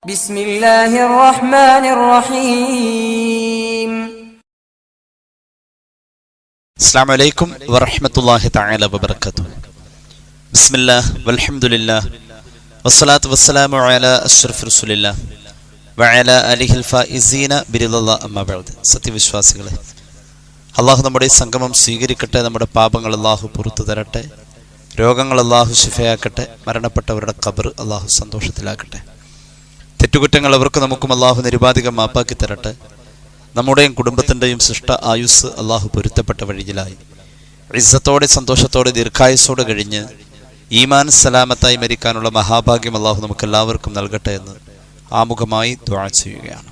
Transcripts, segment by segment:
ബിസ്മില്ലാഹിർ റഹ്മാനിർ റഹീം. അസ്സലാമു അലൈക്കും വറഹ്മത്തുള്ളാഹി തആല വബറകാതുഹു. ബിസ്മില്ലാഹ് വൽഹംദുലില്ലാഹ് വസ്സലാത്തു വസ്സലാമു അലാ അഷ്റഫി റസൂലില്ലാഹ് വഅലാ ആലിഹിൽ ഫായിസീന ബിറിദല്ലാഹി അമ്മാ ബഅദ്. സത്യവിശ്വാസികളെ, അല്ലാഹു നമ്മുടെ ഈ സംഗമം സ്വീകരിക്കട്ടെ. നമ്മുടെ പാപങ്ങൾ അല്ലാഹു പുറത്തു തരട്ടെ. രോഗങ്ങൾ അല്ലാഹു ശിഫയാക്കട്ടെ. മരണപ്പെട്ടവരുടെ ഖബർ അല്ലാഹു സന്തോഷത്തിലാക്കട്ടെ. തെറ്റുകുറ്റങ്ങൾ അവർക്ക് നമുക്കും അല്ലാഹു നിരുപാധികം മാപ്പാക്കി തരട്ടെ. നമ്മുടെയും കുടുംബത്തിൻ്റെയും സൃഷ്ട ആയുസ് അല്ലാഹു പൊരുത്തപ്പെട്ട വഴിയിലായി ഇസ്സത്തോടെ സന്തോഷത്തോടെ ദീർഘായുസ്സോടെ കഴിഞ്ഞ് ഈമാൻ സലാമത്തായി മരിക്കാനുള്ള മഹാഭാഗ്യം അല്ലാഹു നമുക്കെല്ലാവർക്കും നൽകട്ടെ എന്ന് ആമുഖമായി ദുആ ചെയ്യുകയാണ്.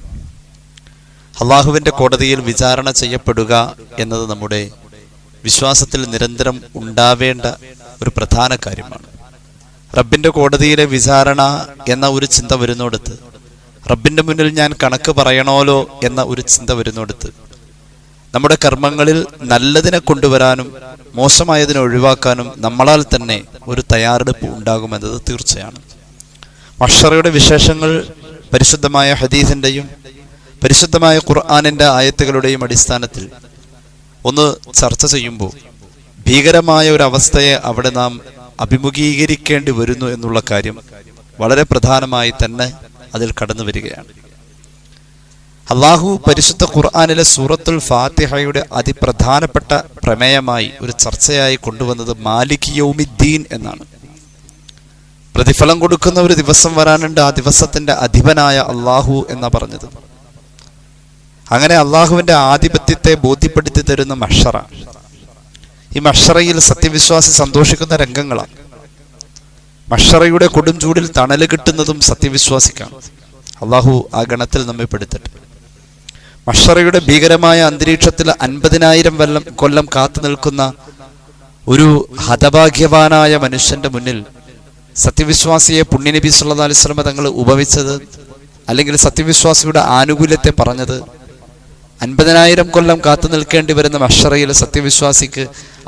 അല്ലാഹുവിൻ്റെ കോടതിയിൽ വിചാരണ ചെയ്യപ്പെടുക എന്നത് നമ്മുടെ വിശ്വാസത്തിൽ നിരന്തരം ഉണ്ടാവേണ്ട ഒരു പ്രധാന കാര്യമാണ്. റബ്ബിൻ്റെ കോടതിയിലെ വിചാരണ എന്ന ഒരു ചിന്ത വരുന്നിടത്ത്, റബ്ബിൻ്റെ മുന്നിൽ ഞാൻ കണക്ക് പറയണമല്ലോ എന്ന ഒരു ചിന്ത വരുന്നിടത്ത്, നമ്മുടെ കർമ്മങ്ങളിൽ നല്ലതിനെ കൊണ്ടുവരാനും മോശമായതിനെ ഒഴിവാക്കാനും നമ്മളാൽ തന്നെ ഒരു തയ്യാറെടുപ്പ് ഉണ്ടാകുമെന്നത് തീർച്ചയാണ്. മഹ്ശറയുടെ വിശേഷങ്ങൾ പരിശുദ്ധമായ ഹദീസിൻ്റെയും പരിശുദ്ധമായ ഖുർആനിൻ്റെ ആയത്തുകളുടെയും അടിസ്ഥാനത്തിൽ ഒന്ന് ചർച്ച ചെയ്യുമ്പോൾ ഭീകരമായ ഒരു അവസ്ഥയെ അവിടെ നാം അഭിമുഖീകരിക്കേണ്ടി വരുന്നു എന്നുള്ള കാര്യം വളരെ പ്രധാനമായി തന്നെ അതിൽ കടന്നു വരികയാണ്. അല്ലാഹു പരിശുദ്ധ ഖുർആനിലെ സൂറത്തുൽ ഫാത്തിഹയുടെ അതിപ്രധാനപ്പെട്ട പ്രമേയമായി ഒരു ചർച്ചയായി കൊണ്ടുവന്നത് മാലിക് യൗമിദ്ദീൻ എന്നാണ്. പ്രതിഫലം കൊടുക്കുന്ന ഒരു ദിവസം വരാനുണ്ട്, ആ ദിവസത്തിന്റെ അധിപനായ അല്ലാഹു എന്നാ പറഞ്ഞത്. അങ്ങനെ അല്ലാഹുവിന്റെ ആധിപത്യത്തെ ബോധ്യപ്പെടുത്തി തരുന്ന മഹ്ശറ. ഈ മഹ്ശറയിൽ സത്യവിശ്വാസി സന്തോഷിക്കുന്ന രംഗങ്ങളാണ്. മഹ്ശറയുടെ കൊടും ചൂടിൽ തണല് കിട്ടുന്നതും സത്യവിശ്വാസിക്കാണ്. അല്ലാഹു ആ ഗണത്തിൽ നമ്മെ പെടുത്തട്ടെ. മഹ്ശറയുടെ ഭീകരമായ അന്തരീക്ഷത്തിൽ 50,000 കൊല്ലം കാത്തു നിൽക്കുന്ന ഒരു ഹതഭാഗ്യവാനായ മനുഷ്യന്റെ മുന്നിൽ സത്യവിശ്വാസിയെ പുണ്യനബി സല്ലല്ലാഹു അലൈഹി വസല്ലം തങ്ങൾ ഉപമിച്ചത്, അല്ലെങ്കിൽ സത്യവിശ്വാസിയുടെ ആനുകൂല്യത്തെ പറഞ്ഞത്, 50,000 കൊല്ലം കാത്തു നിൽക്കേണ്ടി വരുന്ന മഹ്ശറയിൽ സത്യവിശ്വാസിക്ക്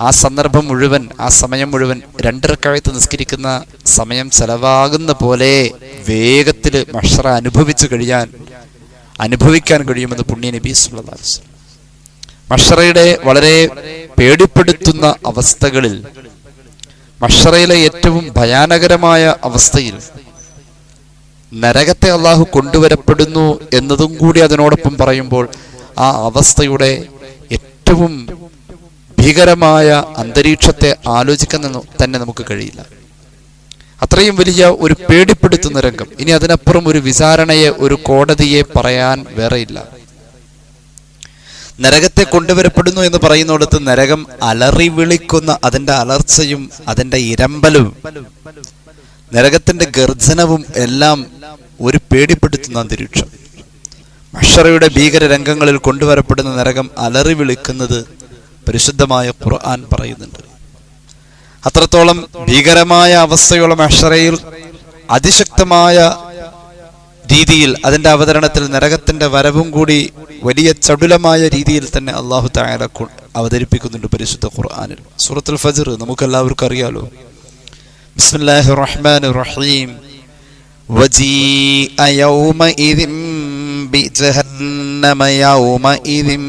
ആ സന്ദർഭം മുഴുവൻ, ആ സമയം മുഴുവൻ 2 റക്അത്ത് നിസ്കരിക്കുന്ന സമയം ചെലവാകുന്ന പോലെ വേഗത്തിൽ മഹ്ശറ അനുഭവിക്കാൻ കഴിയുമെന്ന് പുണ്യ നബി സല്ലല്ലാഹു അലൈഹി വസല്ലം. മഹ്ശറയുടെ വളരെ പേടിപ്പെടുത്തുന്ന അവസ്ഥകളിൽ, മഹ്ശറയിലെ ഏറ്റവും ഭയാനകരമായ അവസ്ഥയിൽ നരകത്തെ അല്ലാഹു കൊണ്ടുവരപ്പെടുന്നു എന്നതും കൂടി അതിനോടൊപ്പം പറയുമ്പോൾ ആ അവസ്ഥയുടെ ഏറ്റവും ഭീകരമായ അന്തരീക്ഷത്തെ ആലോചിക്കാൻ തന്നെ നമുക്ക് കഴിയില്ല. അത്രയും വലിയ ഒരു പേടിപ്പെടുത്തുന്ന രംഗം. ഇനി അതിനപ്പുറം ഒരു വിചാരണയെ, ഒരു കോടതിയെ പറയാൻ വേറെയില്ല. നരകത്തെ കൊണ്ടുവരപ്പെടുന്നു എന്ന് പറയുന്നിടത്ത് നരകം അലറി വിളിക്കുന്ന അതിൻ്റെ അലർച്ചയും അതിൻ്റെ ഇരമ്പലും നരകത്തിന്റെ ഗർജനവും എല്ലാം ഒരു പേടിപ്പെടുത്തുന്ന അന്തരീക്ഷം. മഹ്ശറയുടെ ഭീകര രംഗങ്ങളിൽ കൊണ്ടുവരപ്പെടുന്ന നരകം അലറി വിളിക്കുന്നത് പരിശുദ്ധമായ ഖുർആൻ പറയുന്നുണ്ട്. അത്രത്തോളം ഭീകരമായ അവസ്ഥയുള്ള മഹ്ശറയിൽ അതിശക്തമായ രീതിയിൽ അതിന്റെ അവതരണത്തിൽ നരകത്തിന്റെ വരവും കൂടി വലിയ ചടുലമായ രീതിയിൽ തന്നെ അല്ലാഹു തആല അവതരിപ്പിക്കുന്നുണ്ട് പരിശുദ്ധ ഖുർആനിൽ. സൂറത്തുൽ ഫജ്ർ നമുക്കെല്ലാവർക്കും അറിയാലോ. ബിസ്മില്ലാഹിർ റഹ്മാനിർ റഹീം. വജീഅ യൗമഇദിൻ ബിജഹന്നമ യൗമഇദിൻ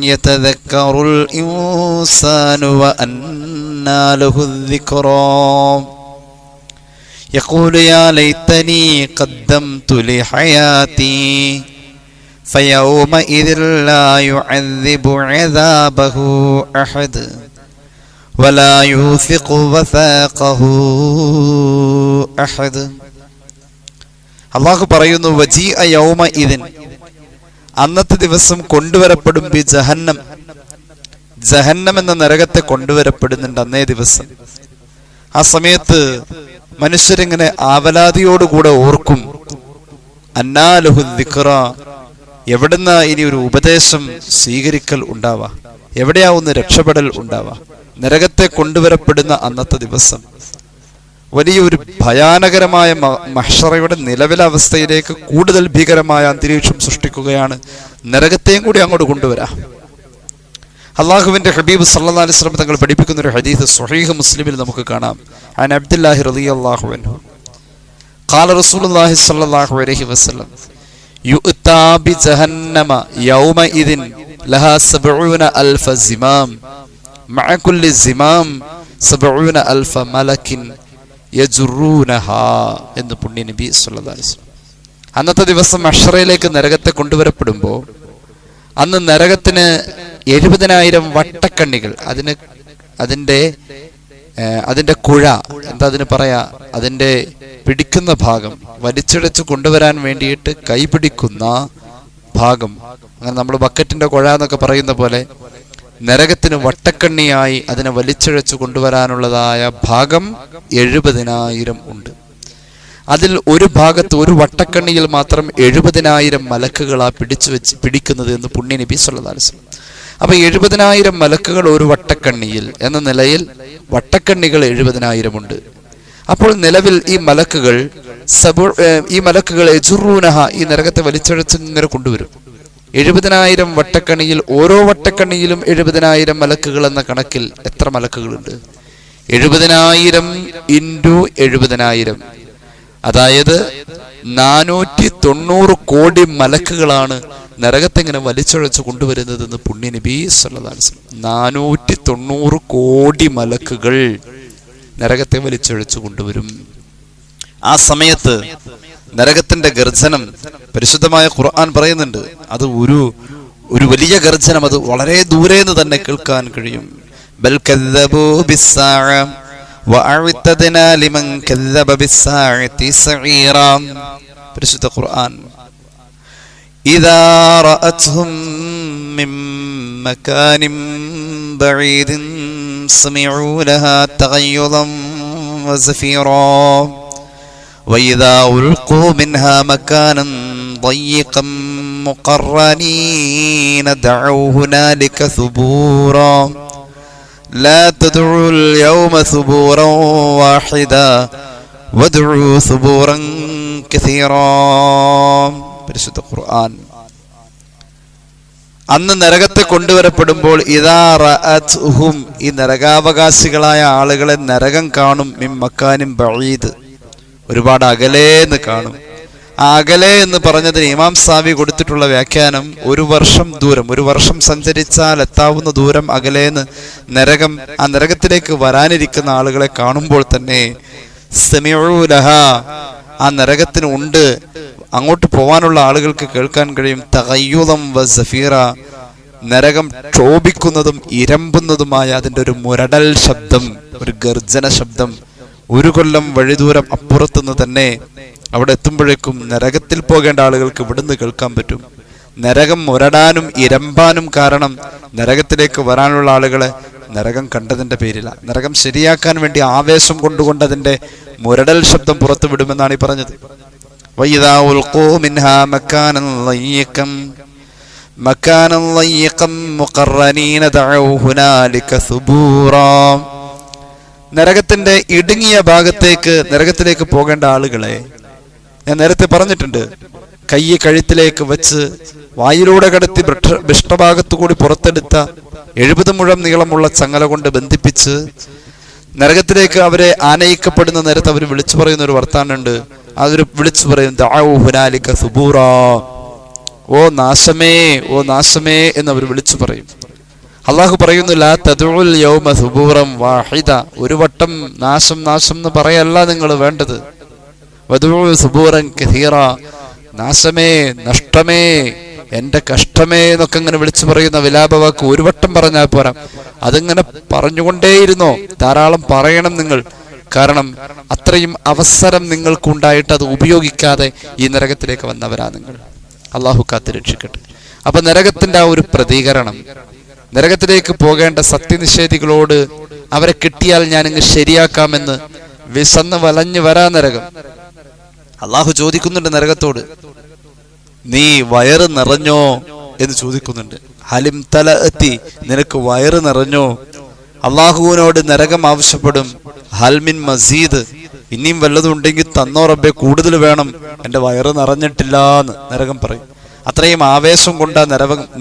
യതദക്കറുൽ ഇൻസാനു വഅന്നാ ലഹു الذിക്റാ യഖൂലു യാ ലൈതനി ഖദ്ദംതു ലിഹയാതി ഫയൗമഇദിൻ ലാ യുഅദ്ദിബു അദാബഹു അഹദ് വലാ യൂസിഖു വസാഖഹു അഹദ്. അല്ലാഹു പറയുന്നു, വജീഅ യൗമഇദിൻ, അന്നത്തെ ദിവസം കൊണ്ടുവരപ്പെടും ബി ജഹന്നം, ജഹന്നം എന്ന നരകത്തെ കൊണ്ടുവരപ്പെടുന്നുണ്ട് അന്നേ ദിവസം. ആ സമയത്ത് മനുഷ്യരിങ്ങനെ ആവലാതിയോടുകൂടെ ഓർക്കും, അന്നാ ലഹു الذിക്റാ, എവിടുന്ന ഇനി ഒരു ഉപദേശം സ്വീകരിക്കൽ ഉണ്ടാവാ, എവിടെയാവുന്ന രക്ഷപ്പെടൽ ഉണ്ടാവാ. നരകത്തെ കൊണ്ടുവരപ്പെടുന്ന അന്നത്തെ ദിവസം വലിയൊരു ഭയാനകരമായ മഹ്ശറയുടെ നിലവിലെ അവസ്ഥയിലേക്ക് കൂടുതൽ ഭീകരമായ അന്തരീക്ഷം സൃഷ്ടിക്കുകയാണ്. നരകത്തെയും കൂടി അങ്ങോട്ട് കൊണ്ടുവരാം. അള്ളാഹുവിന്റെ ഹബീബ് സല്ലല്ലാഹു അലൈഹി വസല്ലം തങ്ങൾ പഠിപ്പിക്കുന്ന ഒരു ഹദീസ് സ്വഹീഹ് മുസ്ലിമിൽ നമുക്ക് കാണാം. അൻ അബ്ദുല്ലാഹി റളിയല്ലാഹു അൻഹു ഖാല റസൂലുള്ളാഹി സ്വല്ലല്ലാഹു അലൈഹി വസല്ലം യുഅ്താ ബിജഹന്നമ യൗമഇദിൻ ലഹാ 70,000 സിമാം മഅ കുല്ലി സിമാം 70,000 മലക്കിൻ യജുറൂനഹാ എന്ന് പുണ്യ നബി സ്വല്ലല്ലാഹു അലൈഹി വസല്ലം. അന്നത്തെ ദിവസം മഹ്ശറയിലേക്ക് നരകത്തെ കൊണ്ടുവരപ്പെടുമ്പോൾ അന്ന് നരകത്തിന് 70,000 വട്ടക്കണ്ണികൾ, അതിന്റെ കുഴ, എന്താ അതിന് പറയാ, അതിന്റെ പിടിക്കുന്ന ഭാഗം, വലിച്ചിഴച്ച് കൊണ്ടുവരാൻ വേണ്ടിയിട്ട് കൈപിടിക്കുന്ന ഭാഗം, അങ്ങനെ നമ്മൾ ബക്കറ്റിന്റെ കുഴ എന്നൊക്കെ പറയുന്ന പോലെ നരകത്തിന് വട്ടക്കണ്ണിയായി അതിനെ വലിച്ചിഴച്ച് കൊണ്ടുവരാനുള്ളതായ ഭാഗം 70,000 ഉണ്ട്. അതിൽ ഒരു ഭാഗത്ത് ഒരു വട്ടക്കണ്ണിയിൽ മാത്രം 70,000 മലക്കുകളാ പിടിക്കുന്നത് എന്ന് പുണ്യ നബി സ്വല്ലല്ലാഹു അലൈഹി വസല്ലം. അപ്പൊ 70,000 മലക്കുകൾ ഒരു വട്ടക്കണ്ണിയിൽ എന്ന നിലയിൽ വട്ടക്കണ്ണികൾ 70,000 ഉണ്ട്. അപ്പോൾ നിലവിൽ ഈ മലക്കുകൾ യജുറൂനഹ, ഈ നരകത്തെ വലിച്ചഴച്ച് ഇങ്ങനെ കൊണ്ടുവരും. 70,000 വട്ടക്കണ്ണിയിൽ ഓരോ വട്ടക്കണ്ണിയിലും 70,000 മലക്കുകൾ എന്ന കണക്കിൽ എത്ര മലക്കുകളുണ്ട്? 70,000 ഇൻറ്റു 70,000, അതായത് 490 കോടി മലക്കുകളാണ് നരകത്തെ ഇങ്ങനെ വലിച്ചഴച്ച് കൊണ്ടുവരുന്നതെന്ന് പുണ്യ നബി സ്വല്ലല്ലാഹു അലൈഹി വസല്ലം. 490 കോടി മലക്കുകൾ നരകത്തെ വലിച്ചഴച്ച് കൊണ്ടുവരും. ആ സമയത്ത് നരകത്തിന്റെ ഗർജനം പരിശുദ്ധമായ ഖുർആൻ പറയുന്നുണ്ട്. അത് ഒരു വലിയ ഗർജനം, അത് വളരെ ദൂരെ നിന്ന് തന്നെ കേൾക്കാൻ കഴിയും. ബൽ കദ്ദബൂ ബിസ്സാഅ വഅഅ്തദ്നാ ലിമൻ കദ്ദബ ബിസ്സാഅതി സഈറാ. പരിശുദ്ധ ഖുർആൻ. ഇദാ റഅത്ഹും മിൻ മകാനിൻ ബഈദിൻ സമിഉ ലഹാ തഗയ്യുദൻ വസഫീറാ وإذا ألقوا منها مكانا ضيقا مقرنين دعوا هنالك ثبورا لا تدعوا اليوم ثبورا واحدا وادعوا ثبورا كثيرا. പരിശുദ്ധ ഖുർആൻ. അന്ന് നരകത്തെ കൊണ്ടുവരപ്പെടുമ്പോൾ ഇദാ റഅത്ഹും, ഈ നരകാവകാശികളായ ആളുകളെ നരകം കാണും. മിൻ മക്കാനിൻ ബഈദ്, ഒരുപാട് അകലേന്ന് കാണും. ആ അകലെ എന്ന് പറഞ്ഞതിന് ഇമാം സാവി കൊടുത്തിട്ടുള്ള വ്യാഖ്യാനം, ഒരു വർഷം സഞ്ചരിച്ചാൽ എത്താവുന്ന ദൂരം അകലേന്ന് നരകം, ആ നരകത്തിലേക്ക് വരാനിരിക്കുന്ന ആളുകളെ കാണുമ്പോൾ തന്നെ സമിഉ ലഹാ, ആ നരകത്തിന് ഉണ്ട്, അങ്ങോട്ട് പോവാനുള്ള ആളുകൾക്ക് കേൾക്കാൻ കഴിയും. തഗയ്യുദൻ വസഫീറ, നരകം ക്ഷോഭിക്കുന്നതും ഇരമ്പുന്നതുമായ അതിൻ്റെ ഒരു മുരടൽ ശബ്ദം, ഒരു ഗർജന ശബ്ദം. ഒരു കൊല്ലം വഴിദൂരം അപ്പുറത്തുനിന്ന് തന്നെ അവിടെ എത്തുമ്പോഴേക്കും നരകത്തിൽ പോകേണ്ട ആളുകൾക്ക് ഇവിടുന്ന് കേൾക്കാൻ പറ്റും. നരകം മുരടാനും ഇരമ്പാനും കാരണം നരകത്തിലേക്ക് വരാനുള്ള ആളുകളെ നരകം കണ്ടതിന്റെ പേരില. നരകം ശരിയാക്കാൻ വേണ്ടി ആവേശം കൊണ്ടുകൊണ്ടതിന്റെ മുരടൽ ശബ്ദം പുറത്തു വിടുമെന്നാണ് ഈ പറഞ്ഞത്. വഇദാ ഉൽഖൂ മിൻഹാ മക്കാനൻ ളയ്യിഖൻ മുഖറനീന ദഅൂ ഹുനാലിക സുബൂറാ. നരകത്തിന്റെ ഇടുങ്ങിയ ഭാഗത്തേക്ക്, നരകത്തിലേക്ക് പോകേണ്ട ആളുകളെ ഞാൻ നേരത്തെ പറഞ്ഞിട്ടുണ്ട്, കൈ കഴുത്തിലേക്ക് വെച്ച് വായിലൂടെ കടത്തി പൃഷ്ഠഭാഗത്തുകൂടി പുറത്തെടുത്ത 70 മുഴം നീളമുള്ള ചങ്ങല കൊണ്ട് ബന്ധിപ്പിച്ച് നരകത്തിലേക്ക് അവരെ ആനയിക്കപ്പെടുന്ന നേരത്തെ അവർ വിളിച്ചു പറയുന്ന ഒരു വർത്താനുണ്ട്. അതൊരു വിളിച്ചു പറയും, ദഅൂ ഹുനാലിക സുബൂറാ, ഓ നാശമേ, ഓ നാശമേ എന്ന് അവർ വിളിച്ചു പറയും. അള്ളാഹു പറയുന്നു, ലാ തദ്ഉൽ യൗമ സുബൂറൻ വാഹിദ, ഒരു വട്ടം നാശം നാശം എന്ന് പറയല്ല നിങ്ങൾ വേണ്ടത്. വദ്ഉ സുബൂറൻ കസീറ, നാശമേ, നഷ്ടമേ, എന്റെ കഷ്ടമേ എന്നൊക്കെ ഇങ്ങനെ വിളിച്ചു പറയുന്ന വിലാപവാക്ക് ഒരു വട്ടം പറഞ്ഞാൽ പോരാ, അതിങ്ങനെ പറഞ്ഞുകൊണ്ടേയിരുന്നോ, ധാരാളം പറയണം നിങ്ങൾ. കാരണം അത്രയും അവസരം നിങ്ങൾക്കുണ്ടായിട്ട് അത് ഉപയോഗിക്കാതെ ഈ നരകത്തിലേക്ക് വന്നവരാ നിങ്ങൾ. അള്ളാഹു കാത്ത് രക്ഷിക്കട്ടെ. അപ്പൊ നരകത്തിന്റെ ആ ഒരു പ്രതികരണം, നരകത്തിലേക്ക് പോകേണ്ട സത്യനിഷേധികളോട് അവരെ കിട്ടിയാൽ ഞാനിങ്ങ് ശരിയാക്കാമെന്ന് വിശന്ന് വലഞ്ഞു വരാ നരകം. അള്ളാഹു ചോദിക്കുന്നുണ്ട് നരകത്തോട്, നീ വയറ് നിറഞ്ഞോ എന്ന് ചോദിക്കുന്നുണ്ട്. ഹലിം തലഅത്തി, നിനക്ക് വയറ് നിറഞ്ഞോ? അള്ളാഹുവിനോട് നരകം ആവശ്യപ്പെടും, ഹൽമിൻ മസീദ്, ഇനിയും വല്ലതും ഉണ്ടെങ്കിൽ തന്നോ റബ്ബേ, കൂടുതൽ വേണം, എന്റെ വയറ് നിറഞ്ഞിട്ടില്ല എന്ന് നരകം പറയും. അത്രയും ആവേശം കൊണ്ടാ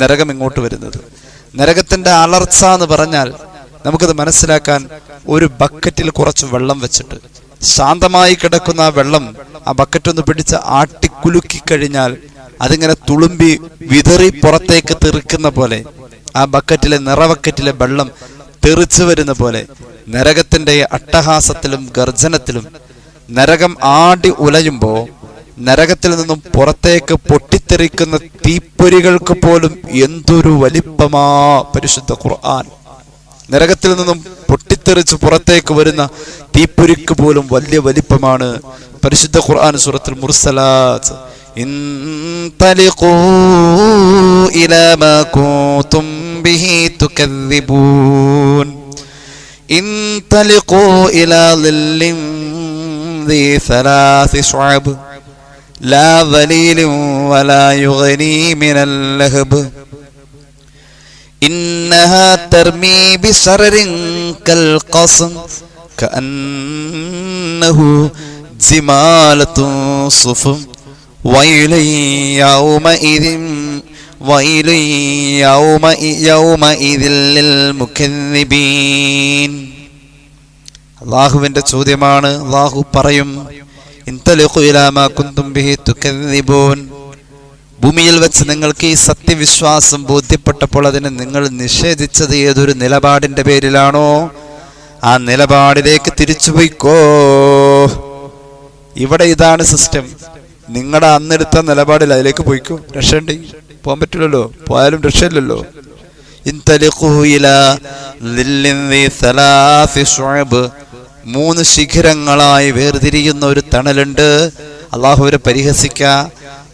നരകം ഇങ്ങോട്ട് വരുന്നത്. നരകത്തിന്റെ അലർച്ച എന്ന് പറഞ്ഞാൽ നമുക്കത് മനസ്സിലാക്കാൻ, ഒരു ബക്കറ്റിൽ കുറച്ച് വെള്ളം വെച്ചിട്ട് ശാന്തമായി കിടക്കുന്ന ആ വെള്ളം ആ ബക്കറ്റൊന്ന് പിടിച്ച് ആട്ടിക്കുലുക്കി കഴിഞ്ഞാൽ അതിങ്ങനെ തുളുമ്പി വിതറി പുറത്തേക്ക് തെറിക്കുന്ന പോലെ, ആ ബക്കറ്റിലെ നിറബക്കറ്റിലെ വെള്ളം തെറിച്ചു വരുന്ന പോലെ നരകത്തിന്റെ അട്ടഹാസത്തിലും ഗർജനത്തിലും നരകം ആടി ഉലയുമ്പോ നരകത്തിൽ നിന്നും പുറത്തേക്ക് പൊട്ടിത്തെറിക്കുന്ന തീപ്പൊരികൾക്ക് പോലും എന്തൊരു വലിപ്പമാ പരിശുദ്ധ ഖുർആൻ. നരകത്തിൽ നിന്നും പൊട്ടിത്തെറിച്ച് പുറത്തേക്ക് വരുന്ന തീപ്പൊരിക്ക് പോലും വലിയ വലിപ്പമാണ് പരിശുദ്ധ ഖുർആൻ സൂറത്തുൽ മുർസലാത്ത്. ഇൻതലിഖൂ ഇലാ മാ കുൻതും ബിഹി തുകദ്ദിബൂൻ ഇൻതലിഖൂ ഇലാ ളില്ലിൻ ദി സലാസി ശുഅബ് ലാ ദലീലിൻ വലാ യുഗ്നി മിനൽ ലഹബ് ഇന്നഹാ തർമീ ബിശറരിൻ കൽ ഖസ്ം കഅന്നഹു ജിമാലത്തുൻ സുഫും വൈലൻ യൗമഇദിൻ ലിൽ മുകദ്ദിബീൻ. അല്ലാഹുവിന്റെ ചോദ്യമാണ്. അല്ലാഹു പറയും, ഇൻതലിഖു ഇലാ മാ കുൻതും ബിഹി തുകദ്ദിബൂൻ. ഭൂമിയിൽ വെച്ച് നിങ്ങൾക്ക് ഈ സത്യവിശ്വാസം ബോധ്യപ്പെട്ടപ്പോൾ അതിനെ നിങ്ങൾ നിഷേധിച്ചത് ഏതൊരു നിലപാടിന്റെ പേരിലാണോ ആ നിലപാടിലേക്ക് തിരിച്ചുപോയിക്കോ. ഇവിടെ ഇതാണ് സിസ്റ്റം. നിങ്ങളുടെ അന്നെടുത്ത നിലപാടിൽ അതിലേക്ക് പോയിക്കോ. രക്ഷയുണ്ട്, പോകാൻ പറ്റില്ലല്ലോ, പോയാലും രക്ഷയില്ലല്ലോ. ഇൻതലിഖൂ ഇലാ ളില്ലിൻ ദി സലാസി ശുഅബ്. 3 ശിഖരങ്ങളായി വേർതിരിയുന്ന ഒരു തണലുണ്ട്. അല്ലാഹുവിനെ പരിഹസിക്കുക.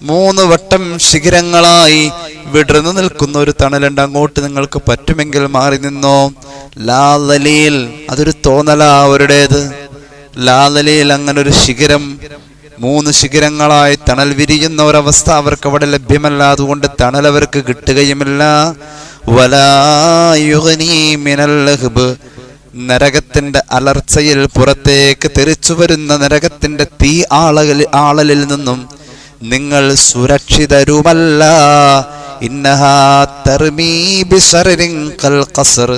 3 വട്ടം ശിഖരങ്ങളായി വിടർന്നു നിൽക്കുന്ന ഒരു തണലുണ്ട്. അങ്ങോട്ട് നിങ്ങൾക്ക് പറ്റുമെങ്കിൽ മാറി നിന്നോ. ലാ ദലീൽ, അതൊരു തോന്നലാ അവരുടേത്. ലാ ദലീൽ, അങ്ങനെ ഒരു ശിഖരം, 3 ശിഖരങ്ങളായി തണൽ വിരിയുന്ന ഒരവസ്ഥ അവർക്ക് അവിടെ ലഭ്യമല്ല. അതുകൊണ്ട് തണൽ അവർക്ക് കിട്ടുകയുമില്ല. വലാ യുഗ്നി മിനൽ ലഹബ്, നരകത്തിന്റെ അലർച്ചയിൽ പുറത്തേക്ക് തെറിച്ചു വരുന്ന നരകത്തിന്റെ തീ ആളലിൽ നിന്നും നിങ്ങൾ സുരക്ഷിതരുമല്ല. ഇന്നഹാ തർമീ ബിശറരിൻ കൽ ഖസ്ർ,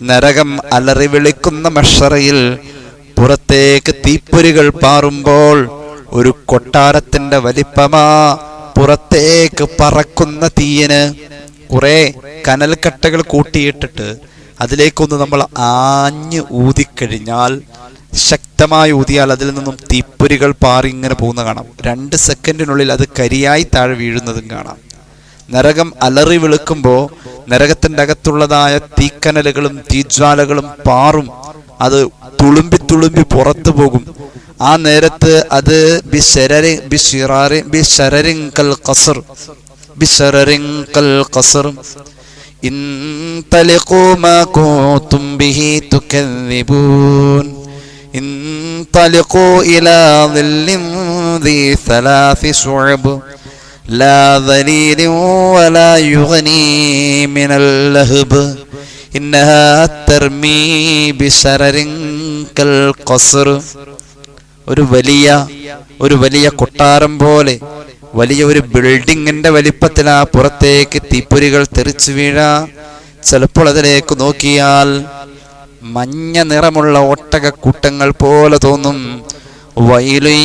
നരകം അലറി വിളിക്കുന്ന മഹ്ശറയിൽ പുറത്തേക്ക് തീപ്പൊരികൾ പാറുമ്പോൾ ഒരു കൊട്ടാരത്തിന്റെ വലിപ്പമാ. പുറത്തേക്ക് പറക്കുന്ന തീയന് കുറെ കനൽക്കട്ടകൾ കൂട്ടിയിട്ടിട്ട് അതിലേക്കൊന്ന് നമ്മൾ ആഞ്ഞ് ഊതിക്കഴിഞ്ഞാൽ, ശക്തമായി ഊതിയാൽ അതിൽ നിന്നും തീപ്പൊരികൾ പാറി ഇങ്ങനെ പോകുന്ന കാണാം. 2 സെക്കൻഡിനുള്ളിൽ അത് കരിയായി താഴെ വീഴുന്നതും കാണാം. നരകം അലറി വിളിക്കുമ്പോൾ നരകത്തിന്റെ അകത്തുള്ളതായ തീക്കനലുകളും തീജ്വാലകളും പാറും. അത് തുളുമ്പി തുളുമ്പി പുറത്തു പോകും. ആ നേരത്ത് അത് ബിശറരിൻ കൽ ഖസ്ർ ഇൻതലിഖൂ മാ കുൻതും ബിഹി തുകദ്ദിബൂൻ ഇൻതലിഖൂ ഇലാ ളില്ലിൻ ദി സലാസി ശുഅബ് ലാ ദലീലിൻ വലാ യുഗ്നി മിനൽ ലഹബ് ഇന്നഹാ തർമീ ബിശറരിൻ കൽ ഖസ്ർ. ഒരു വലിയ കൊട്ടാരം പോലെ, വലിയ ഒരു ബിൽഡിങ്ങിന്റെ വലിപ്പത്തിലാ പുറത്തേക്ക് തീപ്പൊരികൾ തെറിച്ചു വീഴാ. ചിലപ്പോൾ അതിലേക്ക് നോക്കിയാൽ മഞ്ഞ നിറമുള്ള ഒട്ടകക്കൂട്ടങ്ങൾ പോലെ തോന്നും. വൈലുൻ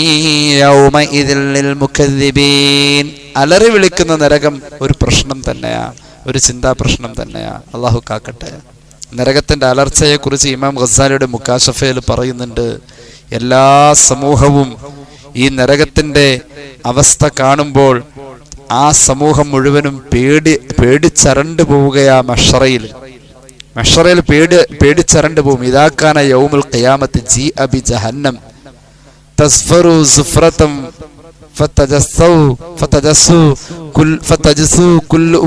യൗമഇദിൻ ലിൽ മുകദ്ദിബീൻ. അലറി വിളിക്കുന്ന നരകം ഒരു പ്രശ്നം തന്നെയാ, ഒരു ചിന്താ പ്രശ്നം തന്നെയാ. അല്ലാഹു കാക്കട്ടെ. നരകത്തിന്റെ അലർച്ചയെ കുറിച്ച് ഇമാം ഗസാലിയുടെ മുകാശഫയിൽ പറയുന്നുണ്ട്. എല്ലാ സമൂഹവും ഈ നരകത്തിന്റെ അവസ്ഥ കാണുമ്പോൾ ആ സമൂഹം മുഴുവനും പേടിച്ചരണ്ടു പോവുകയാ. മഹ്ശറയിൽ പേടിച്ചരണ്ടു പോവും. ഇദാകാന യൗമുൽ ഖിയാമത്തി ജീഅ ബി ജഹന്നം തസ്ഫറു സുഫ്റതം ഫതജസു കുല്ലു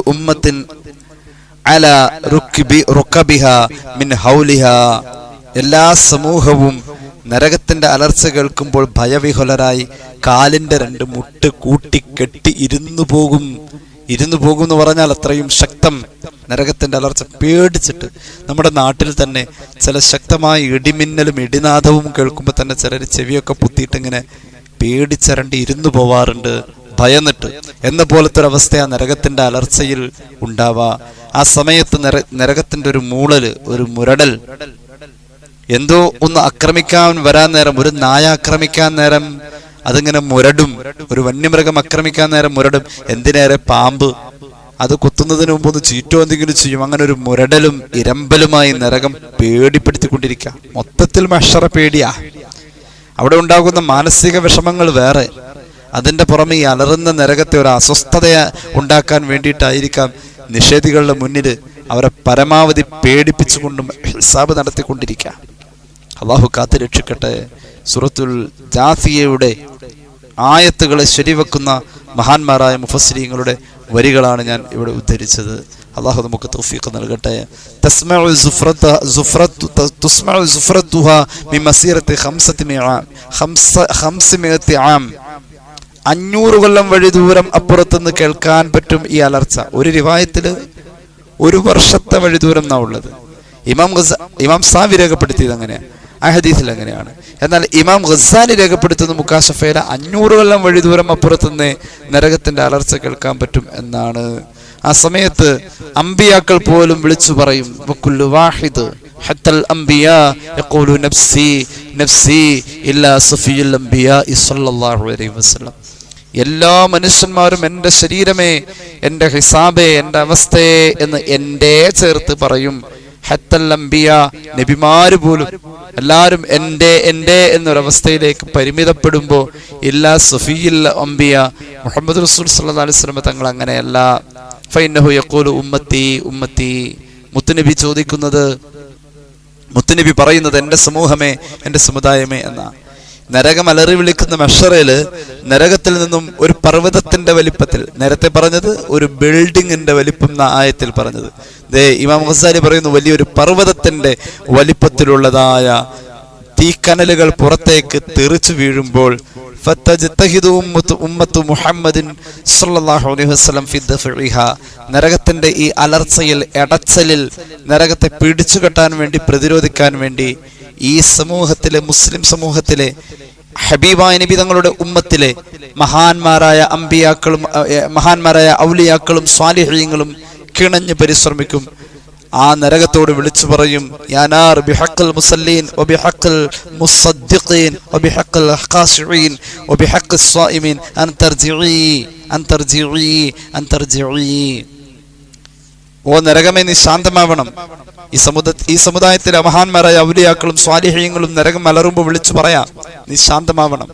ഉമ്മത്തിൻ അലാ റുക്കബിഹാ മിൻ ഹൗലിഹാ. എല്ലാ സമൂഹവും നരകത്തിന്റെ അലർച്ച കേൾക്കുമ്പോൾ ഭയവിഹുലരായി കാലിന്റെ 2 മുട്ട് കൂട്ടിക്കെട്ടി ഇരുന്നു പോകും എന്ന് പറഞ്ഞാൽ അത്രയും ശക്തം നരകത്തിന്റെ അലർച്ച. പേടിച്ചിട്ട് നമ്മുടെ നാട്ടിൽ തന്നെ ചില ശക്തമായ ഇടിമിന്നലും ഇടിനാദവും കേൾക്കുമ്പോൾ തന്നെ ചിലർ ചെവിയൊക്കെ പുത്തിയിട്ടിങ്ങനെ പേടിച്ചരണ്ടി ഇരുന്നു പോവാറുണ്ട്, ഭയന്നിട്ട്. എന്ന പോലത്തെ ഒരു അവസ്ഥ നരകത്തിന്റെ അലർച്ചയിൽ ഉണ്ടാവാ. ആ സമയത്ത് നരകത്തിന്റെ ഒരു മൂളല്, ഒരു മുരടൽ എന്തോ ഒന്ന് ആക്രമിക്കാൻ വരാൻ നേരം, ഒരു നായ ആക്രമിക്കാൻ നേരം അതിങ്ങനെ മുരടും, ഒരു വന്യമൃഗം ആക്രമിക്കാൻ നേരം മുരടും, എന്തിനേറെ പാമ്പ് അത് കുത്തുന്നതിന് മുമ്പ് ഒന്ന് ചീറ്റോ എന്തെങ്കിലും ചെയ്യും. അങ്ങനെ ഒരു മുരടലും ഇരമ്പലുമായി നരകം പേടിപ്പെടുത്തിക്കൊണ്ടിരിക്കുക. മൊത്തത്തിൽ മഹ്ശറ പേടിയാ. അവിടെ ഉണ്ടാകുന്ന മാനസിക വിഷമങ്ങൾ വേറെ. അതിന്റെ പുറമെ ഈ അലറുന്ന നരകത്തെ ഒരു അസ്വസ്ഥത ഉണ്ടാക്കാൻ വേണ്ടിയിട്ടായിരിക്കാം നിഷേധികളുടെ മുന്നിൽ അവരെ പരമാവധി പേടിപ്പിച്ചുകൊണ്ടും ഹിസാബ് നടത്തിക്കൊണ്ടിരിക്കുക. അള്ളാഹു കാത്ത് രക്ഷിക്കട്ടെ. സൂറത്തുൽ ജാസിയയുടെ ആയത്തുകളെ ശരിവെക്കുന്ന മഹാന്മാരായ മുഫസ്സിരീങ്ങളുടെ വരികളാണ് ഞാൻ ഇവിടെ ഉദ്ധരിച്ചത്. അള്ളാഹു നമുക്ക് തൗഫീഖ് നൽകട്ടെ. 500 കൊല്ലം വഴി ദൂരം അപ്പുറത്തുനിന്ന് കേൾക്കാൻ പറ്റും ഈ അലർച്ച. ഒരു റിവായത്തില് 1 വർഷത്തെ വഴി ദൂരം എന്നാ ഉള്ളത്. ഇമാം സാവി രേഖപ്പെടുത്തിയത് അങ്ങനെയാണ്, ആ ഹദീസിൽ അങ്ങനെയാണ്. എന്നാൽ ഇമാം ഗസാലി രേഖപ്പെടുത്തുന്ന മുക്കാശഫയില 500 കൊല്ലം വഴി ദൂരം അപ്പുറത്തുനിന്ന് നരകത്തിന്റെ അലർച്ച കേൾക്കാൻ പറ്റും എന്നാണ്. ആ സമയത്ത് അമ്പിയാക്കൾ പോലും വിളിച്ചു പറയും, വകുല്ലു വാഹിദ് ഹത്തൽ അംബിയാ യഖൂലു നഫ്സി നഫ്സി ഇല്ലാ സഫിയുൽ അംബിയാ സ്വല്ലല്ലാഹു അലൈഹി വസല്ലം. എല്ലാ മനുഷ്യന്മാരും എൻ്റെ ശരീരമേ, എൻ്റെ ഹിസാബേ, എൻ്റെ അവസ്ഥയെ എന്ന് എൻ്റെ ചേർത്ത് പറയും. ഹത്തൽ അംബിയ, നബിമാര് പോലും എല്ലാവരും എൻ്റെ എൻ്റെ എന്നൊരവസ്ഥയിലേക്ക് പരിമിതപ്പെടുമ്പോൾ ഇല്ലാ സഫിയുൽ അംബിയ മുഹമ്മദ് റസൂൽ സല്ലല്ലാഹു അലൈഹി വസല്ലം തങ്ങൾ അങ്ങനെയല്ല. ഫഇന്നഹു യഖൂലു ഉമ്മത്തി ഉമ്മത്തി. മുത്തുനബി ചോദിക്കുന്നത്, മുത്തുനബി പറയുന്നത് എൻ്റെ സമൂഹമേ, എൻ്റെ സമുദായമേ എന്നാ. നരകം അലറി വിളിക്കുന്ന മഹ്ശറയില് നരകത്തിൽ നിന്നും ഒരു പർവ്വതത്തിന്റെ വലിപ്പത്തിൽ, നേരത്തെ പറഞ്ഞത് ഒരു ബിൽഡിങ്ങിന്റെ വലിപ്പം എന്ന ആയത്തിൽ പറഞ്ഞത്, ഇമാം ഗസാലി പറയുന്നു വലിയൊരു പർവ്വതത്തിന്റെ വലിപ്പത്തിലുള്ളതായ തീക്കനലുകൾ പുറത്തേക്ക് തെറിച്ചു വീഴുമ്പോൾ നരകത്തിന്റെ ഈ അലർച്ചയിൽ, എടച്ചലിൽ നരകത്തെ പിടിച്ചുകെട്ടാൻ വേണ്ടി, പ്രതിരോധിക്കാൻ വേണ്ടി ഈ സമൂഹത്തിലെ, മുസ്ലിം സമൂഹത്തിലെ ഹബീബായ നബി തങ്ങളുടെ ഉമ്മത്തിലെ മഹാന്മാരായ അമ്പിയാക്കളും മഹാന്മാരായ ഔലിയാക്കളും സ്വാലിഹീങ്ങളും കിണഞ്ഞ് പരിശ്രമിക്കും. ആ നരകത്തോട് വിളിച്ചു പറയും, യാ നാർ ബിഹഖൽ മുസല്ലീൻ വബിഹഖൽ മുസദ്ദിഖീൻ വബിഹഖൽ ഖാശിഈൻ വബിഹഖൽ സ്വായിമീൻ അൻതർജിഈ അൻതർജിഈ അൻതർജിഈ. ഓ നരകമേ, നീ ശാന്തമാവണം. ഈ സമുദായത്തിലെ മഹാന്മാരായ ഔലിയാക്കളും സ്വാലിഹീങ്ങളും നരകം അലറുമ്പോൾ വിളിച്ചു പറയാം, നീ ശാന്തമാവണം.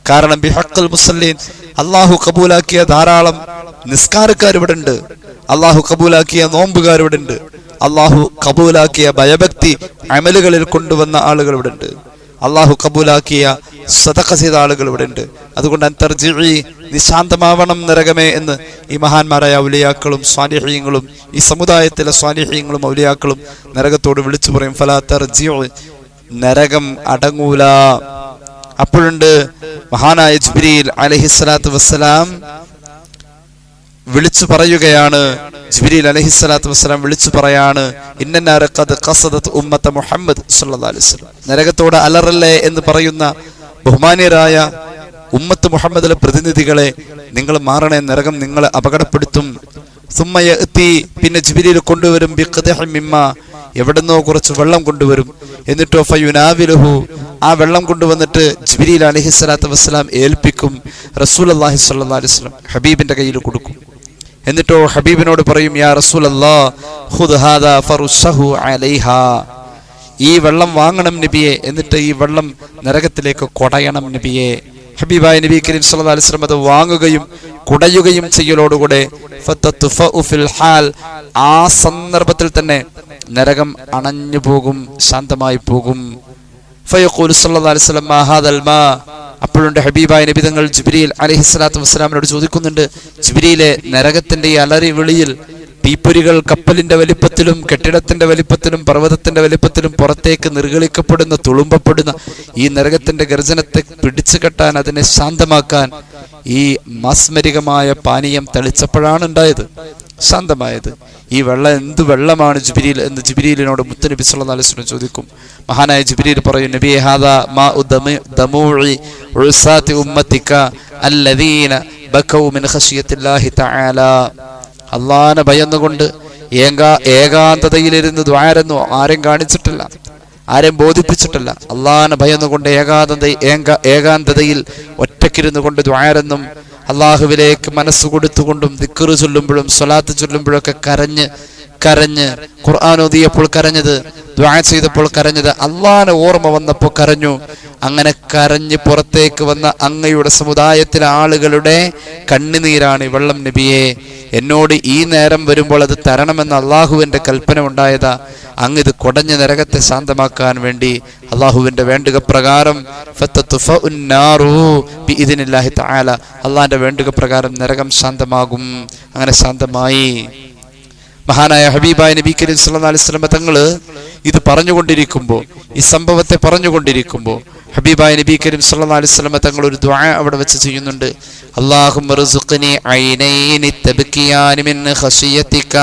കാരണം ബിഹഖൽ മുസല്ലീൻ, അള്ളാഹു കബൂലാക്കിയ ധാരാളം നിസ്കാരക്കാർ ഇവിടെ ഉണ്ട്, അള്ളാഹു കബൂലാക്കിയ നോമ്പുകാർ ഇവിടെ ഉണ്ട്, അള്ളാഹു കബൂലാക്കിയ ഭയഭക്തി അമലുകളിൽ കൊണ്ടുവന്ന ആളുകൾ ഇവിടെ ഉണ്ട്, അള്ളാഹു കബൂലാക്കിയ സദഖ ചെയ്ത ആളുകൾ ഇവിടെ ഉണ്ട്. അതുകൊണ്ട് അൻതർജിഈ, നീ ശാന്തമാവണം നരകമേ എന്ന് ഈ മഹാന്മാരായ ഔലിയാക്കളും സ്വാലിഹീങ്ങളും ഈ സമുദായത്തിലെ സ്വാലിഹീങ്ങളും ഔലിയാക്കളും നരകത്തോട് വിളിച്ചു പറയും. ഫലാ തർജിഊ, നരകം അടങ്ങൂല. അപ്പോഴുണ്ട് മഹാനായ ജിബ്രീൽ അലൈഹിസ്സലാത്തു വസ്സലാം വിളിച്ചു പറയുകയാണ്. ജിബ്രീൽ അലൈഹിസ്സലാത്തു വസ്സലാം വിളിച്ചു പറയാണ്, ഇന്നന്നാര ഖദ് ഖസദത് ഉമ്മത മുഹമ്മദ് സ്വല്ലല്ലാഹു അലൈഹി വസല്ലം. നരകത്തോട് അലറല്ലേ എന്ന് പറയുന്ന ബഹുമാന്യരായ ഉമ്മത്ത് മുഹമ്മദിലെ പ്രതിനിധികളെ, നിങ്ങൾ മാറണേ, നരകം നിങ്ങളെ അപകടപ്പെടുത്തും. പിന്നെ ജിബ്രീൽ കൊണ്ടുവരും ബിഖദഹിൻ മിമ്മ, എവിടുന്നോ കുറച്ച് വെള്ളം കൊണ്ടുവരും. എന്നിട്ടോ ഫയുനാവിലുഹു, ആ വെള്ളം കൊണ്ടുവന്നിട്ട് ജിബ്രീൽ അലൈഹിസ്സലാത്തു വസ്സലാം ഏൽപ്പിക്കും. റസൂലുള്ളാഹി സ്വല്ലല്ലാഹു അലൈഹി വസല്ലം ഹബീബിന്റെ കയ്യിൽ കൊടുക്കും. എന്നിട്ടോ ഹബീബിനോട് പറയും, യാ റസൂലല്ലാഹ് ഖുദ് ഹാദാ ഫറുശഹു അലൈഹാ, ഈ വെള്ളം വാങ്ങണം നബിയെ, എന്നിട്ട് ഈ വെള്ളം നരകത്തിലേക്ക് കൊടയണം നബിയെ. ഹബീബായ നബി കരീം സല്ലല്ലാഹു അലൈഹി വസല്ലം അത് വാങ്ങുകയും കുടയുകയും ചെയ്യലോടുകൂടെ ഫതത്ഫഉ ഫിൽ ഹാൽ, ആ സന്ദർഭത്തിൽ തന്നെ നരകം അണഞ്ഞു പോകും, ശാന്തമായി പോകും. ഫയഖൂലു സല്ലല്ലാഹു അലൈഹി വസല്ലം മാ ഹാദൽ മാ, അപ്പോഴുണ്ട് ഹബീബായ നബി തങ്ങൾ ജിബ്രീൽ അലൈഹിസ്സലാത്തു വസ്സലാമിനോട് ചോദിക്കുന്നുണ്ട്, ജിബ്രീലെ, നരകത്തിന്റെ ഈ അലറി വിളിയിൽ തീപ്പൊരികൾ കപ്പലിന്റെ വലിപ്പത്തിലും കെട്ടിടത്തിന്റെ വലിപ്പത്തിലും പർവ്വതത്തിന്റെ വലിപ്പത്തിലും പുറത്തേക്ക് നിർഗളിക്കപ്പെടുന്ന, തുളുമ്പപ്പെടുന്ന ഈ നരകത്തിന്റെ ഗർജനത്തെ പിടിച്ചു കെട്ടാൻ, അതിനെ ശാന്തമാക്കാൻ ഈ മാസ്മരികമായ പാനീയം തളിച്ചപ്പോഴാണ് ഉണ്ടായത്, ശാന്തമായത്. ഈ വെള്ളം എന്ത് വെള്ളമാണ് ജിബ്രീൽ എന്ന് ജിബ്രീലിനോട് മുത്തുനബി സല്ലല്ലാഹു അലൈഹി വസല്ലം ചോദിക്കും. മഹാനായ ജിബ്രീൽ പറയും, നബി ഹാദാ മാഉ ദമൂഇ ഉസാതി ഉമ്മതിക അല്ലദീന ബകൗ മിൻ ഖശിയത്തില്ലാഹി തആല. അല്ലാഹനെ ഭയന്നുകൊണ്ട് ഏകാന്തതയിലിരുന്ന് ദ്വാരന്നു ആരും കാണിച്ചിട്ടില്ല, ആരെയും ബോധിപ്പിച്ചിട്ടല്ല. അള്ളാഹിനെ ഭയന്നുകൊണ്ട് ഏകാന്തതയിൽ ഒറ്റക്കിരുന്നു കൊണ്ട് ദുആരെന്നും അള്ളാഹുവിലേക്ക് മനസ്സ് കൊടുത്തുകൊണ്ടും ദിക്റ് ചൊല്ലുമ്പോഴും സ്വലാത്ത് ചൊല്ലുമ്പോഴൊക്കെ കരഞ്ഞ് ഖുർആൻ ഓതിയപ്പോൾ കരഞ്ഞത്, ദുആ ചെയ്തപ്പോൾ കരഞ്ഞത്, അള്ളാഹിനെ ഓർമ്മ വന്നപ്പോൾ കരഞ്ഞു. അങ്ങനെ കരഞ്ഞ് പുറത്തേക്ക് വന്ന അങ്ങയുടെ സമുദായത്തിലെ ആളുകളുടെ കണ്ണുനീരാണ് വെള്ളം നബിയെ. എന്നോട് ഈ നേരം വരുമ്പോൾ അത് തരണമെന്ന് അള്ളാഹുവിന്റെ കൽപ്പന ഉണ്ടായതാ. അങ്ങ് ഇത് കുടഞ്ഞ നരകത്തെ ശാന്തമാക്കാൻ വേണ്ടി അള്ളാഹുവിന്റെ വേണ്ടുക പ്രകാരം അള്ളാഹിന്റെ വേണ്ടുക പ്രകാരം നരകം ശാന്തമാകും. അങ്ങനെ ശാന്തമായി. മഹാനായ ഹബീബായ നബി കരീം സല്ലല്ലാഹു അലൈഹി വസല്ലം തങ്ങള് ഇത് പറഞ്ഞുകൊണ്ടിരിക്കുമ്പോൾ, ഈ സംഭവത്തെ പറഞ്ഞുകൊണ്ടിരിക്കുമ്പോൾ ഹബീബായ നബി കരീം സല്ലല്ലാഹു അലൈഹി വസല്ലം തങ്ങൾ ഒരു ദുആ അവിടെ വെച്ച് ചെയ്യുന്നുണ്ട്. അല്ലാഹുമ്മ ർസുഖ്നി ഐനൈനി തബ്കിയാനി മിൻ ഖശിയതിക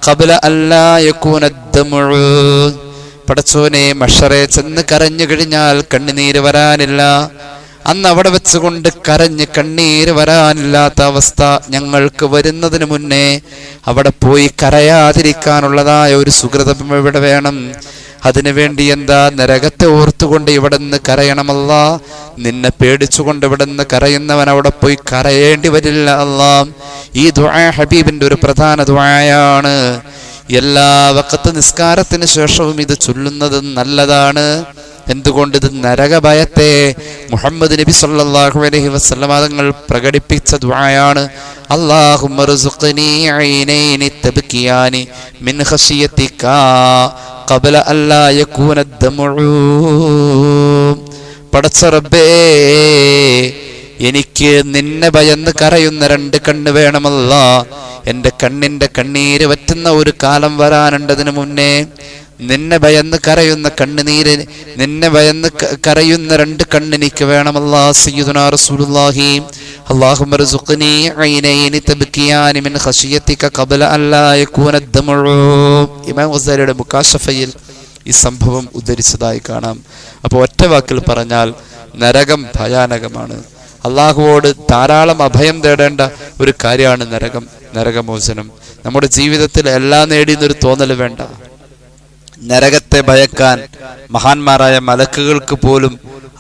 ഖബ്ല അല്ലാ യകൂന അദ്ദമഉ. പടച്ചോനെ, മഹ്ശറേ ചെന്ന് കരഞ്ഞു കഴിഞ്ഞാൽ കണ്ണുനീര് വരാനില്ല. അന്ന് അവിടെ വെച്ചുകൊണ്ട് കരഞ്ഞ് കണ്ണീര് വരാനില്ലാത്ത അവസ്ഥ ഞങ്ങൾക്ക് വരുന്നതിന് മുന്നേ അവിടെ പോയി കരയാതിരിക്കാനുള്ളതായ ഒരു സുകൃതം ഇവിടെ വേണം. അതിനുവേണ്ടി എന്താ, നരകത്തെ ഓർത്തുകൊണ്ട് ഇവിടെ നിന്ന് കരയണമല്ല. നിന്നെ പേടിച്ചുകൊണ്ട് ഇവിടെ നിന്ന് കരയുന്നവൻ അവിടെ പോയി കരയേണ്ടി വരില്ല അല്ലാ. ഈ ദുആ ഹബീബിന്റെ ഒരു പ്രധാന ദുആയാണ്. എല്ലാ വഖത്ത് നിസ്കാരത്തിന് ശേഷവും ഇത് ചൊല്ലുന്നത് നല്ലതാണ്. എന്തുകൊണ്ട്? ഇത് നരകഭയത്തെ മുഹമ്മദ് നബി സല്ലല്ലാഹു അലൈഹി വസല്ലം തങ്ങൾ പ്രകടിപ്പിച്ച ദുആയാണ്. അല്ലാഹുമ്മ ർസുഖ്നി ഐനൈനി തബ്കിയാനി മിൻ ഖശിയതിക ഖബ്ല അല്ലാ യകൂന അദ്ദമഉ. പടച്ച റബ്ബേ, എനിക്ക് നിന്നെ ഭയന്ന് കരയുന്ന രണ്ട് കണ്ണ് വേണമല്ല. എൻ്റെ കണ്ണിൻ്റെ കണ്ണീര് വറ്റുന്ന ഒരു കാലം വരാനുണ്ടതിന് മുന്നേ നിന്നെ ഭയന്ന് കരയുന്ന കണ്ണുനീര്, നിന്നെ ഭയന്ന് കരയുന്ന രണ്ട് കണ്ണെനിക്ക് വേണമല്ലാ. സയ്യിദുനാ റസൂലുള്ളാഹി അല്ലാഹുമ്മ ർസുഖ്നി ഐനൈനി തബ്കിയാനി മിൻ ഖശിയതിക ഖബ്ല അല്ലാ യകൂന അദ്ദമഉ. ഇമാം ഗസാലിയുടെ മുകാശഫയിൽ ഈ സംഭവം ഉദ്ധരിച്ചതായി കാണാം. അപ്പോൾ ഒറ്റ വാക്കിൽ പറഞ്ഞാൽ നരകം ഭയാനകമാണ്. അള്ളാഹുവോട് ധാരാളം അഭയം തേടേണ്ട ഒരു കാര്യമാണ് നരകമോചനം. നമ്മുടെ ജീവിതത്തിൽ എല്ലാം നേടിയെന്നൊരു തോന്നൽ വേണ്ട. നരകത്തെ ഭയക്കാൻ മഹാന്മാരായ മലക്കുകൾക്ക് പോലും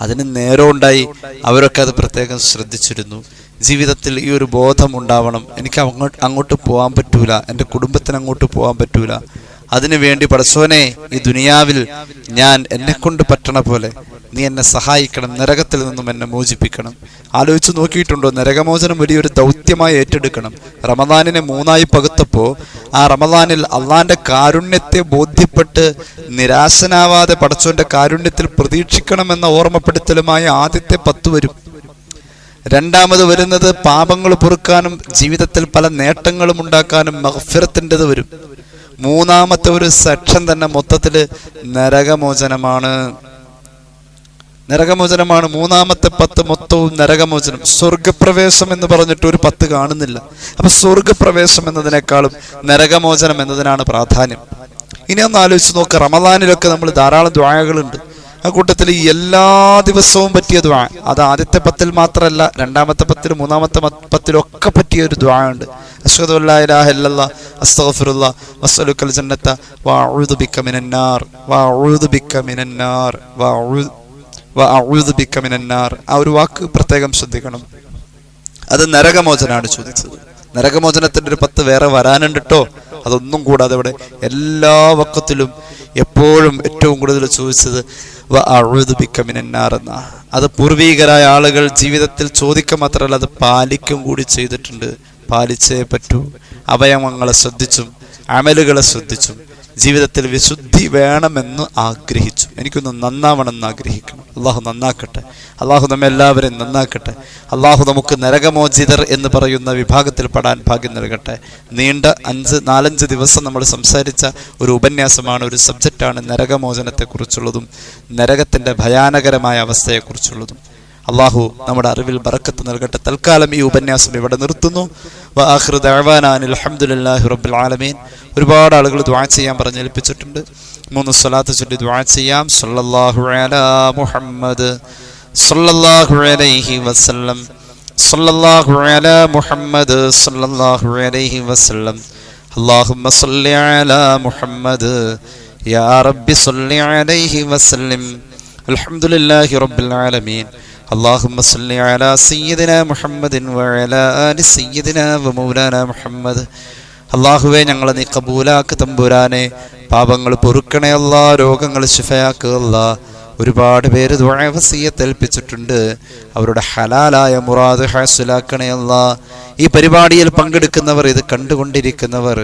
അതിന് നേരമുണ്ടായി. അവരൊക്കെ അത് പ്രത്യേകം ശ്രദ്ധിച്ചിരുന്നു. ജീവിതത്തിൽ ഈ ഒരു ബോധം ഉണ്ടാവണം. എനിക്ക് അങ്ങോട്ട് പോകാൻ പറ്റൂല, എൻ്റെ കുടുംബത്തിന് അങ്ങോട്ട് പോകാൻ പറ്റൂല. അതിനുവേണ്ടി പടച്ചോനെ, ഈ ദുനിയാവിൽ ഞാൻ എന്നെക്കൊണ്ട് പറ്റണ പോലെ നീ എന്നെ സഹായിക്കണം, നരകത്തിൽ നിന്നും എന്നെ മോചിപ്പിക്കണം. ആലോചിച്ച് നോക്കിയിട്ടുണ്ടോ? നരകമോചനം വലിയൊരു ദൗത്യമായി ഏറ്റെടുക്കണം. റമദാനിനെ 3 പകുത്തപ്പോൾ ആ റമദാനിൽ അള്ളാന്റെ കാരുണ്യത്തെ ബോധ്യപ്പെട്ട് നിരാശനാവാതെ പടച്ചോന്റെ കാരുണ്യത്തിൽ പ്രതീക്ഷിക്കണമെന്ന ഓർമ്മപ്പെടുത്തലുമായി ആദ്യത്തെ 10 വരും. രണ്ടാമത് വരുന്നത് പാപങ്ങൾ പൊറുക്കാനും ജീവിതത്തിൽ പല നേട്ടങ്ങളും ഉണ്ടാക്കാനും മഗ്ഫിറത്തിൻ്റെത് വരും. മൂന്നാമത്തെ ഒരു സെക്ഷൻ തന്നെ മൊത്തത്തിൽ നരകമോചനമാണ്. മൂന്നാമത്തെ 10 മൊത്തവും നരകമോചനം. സ്വർഗപ്രവേശം എന്ന് പറഞ്ഞിട്ട് ഒരു 10 കാണുന്നില്ല. അപ്പൊ സ്വർഗപ്രവേശം എന്നതിനേക്കാളും നരകമോചനം എന്നതിനാണ് പ്രാധാന്യം. ഇനി ഒന്ന് ആലോചിച്ച് നോക്കുക. റമദാനിലൊക്കെ നമ്മൾ ധാരാളം ദുആകളുണ്ട്. ആ കൂട്ടത്തിൽ എല്ലാ ദിവസവും പറ്റിയ ദുആ, അത് ആദ്യത്തെ 10 മാത്രമല്ല, രണ്ടാമത്തെ 10, മൂന്നാമത്തെ 10 പറ്റിയ ഒരു ദുആ ഉണ്ട്. അശ്ഹദു അല്ലാ ഇലാഹ ഇല്ലല്ലാഹ് അസ്തഗ്ഫിറുല്ലാഹ് വസ്അലുക്കൽ ജന്നത വഅഊദു ബിക മിനന്നാർ വഅഊദു ബിക മിനന്നാർ വഅഊദു ബിക മിനന്നാർ. ആ ഒരു വാക്ക് പ്രത്യേകം ശ്രദ്ധിക്കണം. അത് നരകമോചനാണ് ചോദിച്ചത്. നരകമോചനത്തിന്റെ ഒരു 10 വേറെ വരാനുണ്ട് കേട്ടോ. അതൊന്നും കൂടാതെ ഇവിടെ എല്ലാ വക്കത്തിലും എപ്പോഴും ഏറ്റവും കൂടുതൽ ചോദിച്ചത് വഅഊദു ബിക മിനന്നാർ എന്നാ. അത് പൂർവീകരായ ആളുകൾ ജീവിതത്തിൽ ചോദിക്കുക മാത്രമല്ല, അത് പാലിക്കും കൂടി ചെയ്തിട്ടുണ്ട്. പാലിച്ചേ പറ്റൂ. അവയവങ്ങളെ ശ്രദ്ധിച്ചും അമലുകളെ ശ്രദ്ധിച്ചും ജീവിതത്തിൽ വിശുദ്ധി വേണമെന്ന് ആഗ്രഹിച്ചു. എനിക്കൊന്ന് നന്നാവണമെന്ന് ആഗ്രഹിക്കണം. അള്ളാഹു നന്നാക്കട്ടെ. അള്ളാഹു നമ്മെ എല്ലാവരെയും നന്നാക്കട്ടെ. അള്ളാഹു നമുക്ക് നരകമോചിതർ എന്ന് പറയുന്ന വിഭാഗത്തിൽ പെടാൻ ഭാഗ്യം നൽകട്ടെ. നീണ്ട 4-5 ദിവസം നമ്മൾ സംസാരിച്ച ഒരു ഉപന്യാസമാണ്, ഒരു സബ്ജക്റ്റാണ് നരകമോചനത്തെക്കുറിച്ചുള്ളതും നരകത്തിൻ്റെ ഭയാനകരമായ അവസ്ഥയെക്കുറിച്ചുള്ളതും. അള്ളാഹു നമ്മുടെ അറിവിൽ ബറക്കത്ത് നൽകട്ടെ. തൽക്കാലം ഈ ഉപന്യാസം ഇവിടെ നിർത്തുന്നു. വആഖിറു ദഅവാനാ അൽഹംദുലില്ലാഹി റബ്ബിൽ ആലമീൻ. ഒരുപാട് ആളുകൾ ദുആ ചെയ്യാൻ പറഞ്ഞേൽപ്പിച്ചിട്ടുണ്ട്. 3 സ്വലാത്ത് ചൊല്ലി ദുആ ചെയ്യാം. സല്ലല്ലാഹു അലാ മുഹമ്മദ് സല്ലല്ലാഹു അലൈഹി വസല്ലം സല്ലല്ലാഹു അലാ മുഹമ്മദ് സല്ലല്ലാഹു അലൈഹി വസല്ലം. അല്ലാഹുമ്മ സല്ലി അലാ മുഹമ്മദ് യാ റബ്ബി സ്വല്ലി അലൈഹി വസല്ലിം. അൽഹംദുലില്ലാഹി റബ്ബിൽ ആലമീൻ. اللهم صل على سيدنا محمد وعلى آل سيدنا ومولانا محمد. അല്ലാഹുവേ, ഞങ്ങളെ നീ കബൂലാക്ക് തമ്പുരാനെ. പാപങ്ങൾ പൊറുക്കണേ അല്ലാ, രോഗങ്ങൾ ശിഫയാക്കുക അല്ലാ. ഒരുപാട് പേര് ദുആ വസിയ്യത്ത് ഏൽപ്പിച്ചിട്ടുണ്ട്. അവരുടെ ഹലാലായ മുറാദ് ഹാസിലാക്കണേ അല്ലാ. ഈ പരിപാടിയിൽ പങ്കെടുക്കുന്നവർ, ഇത് കണ്ടുകൊണ്ടിരിക്കുന്നവർ,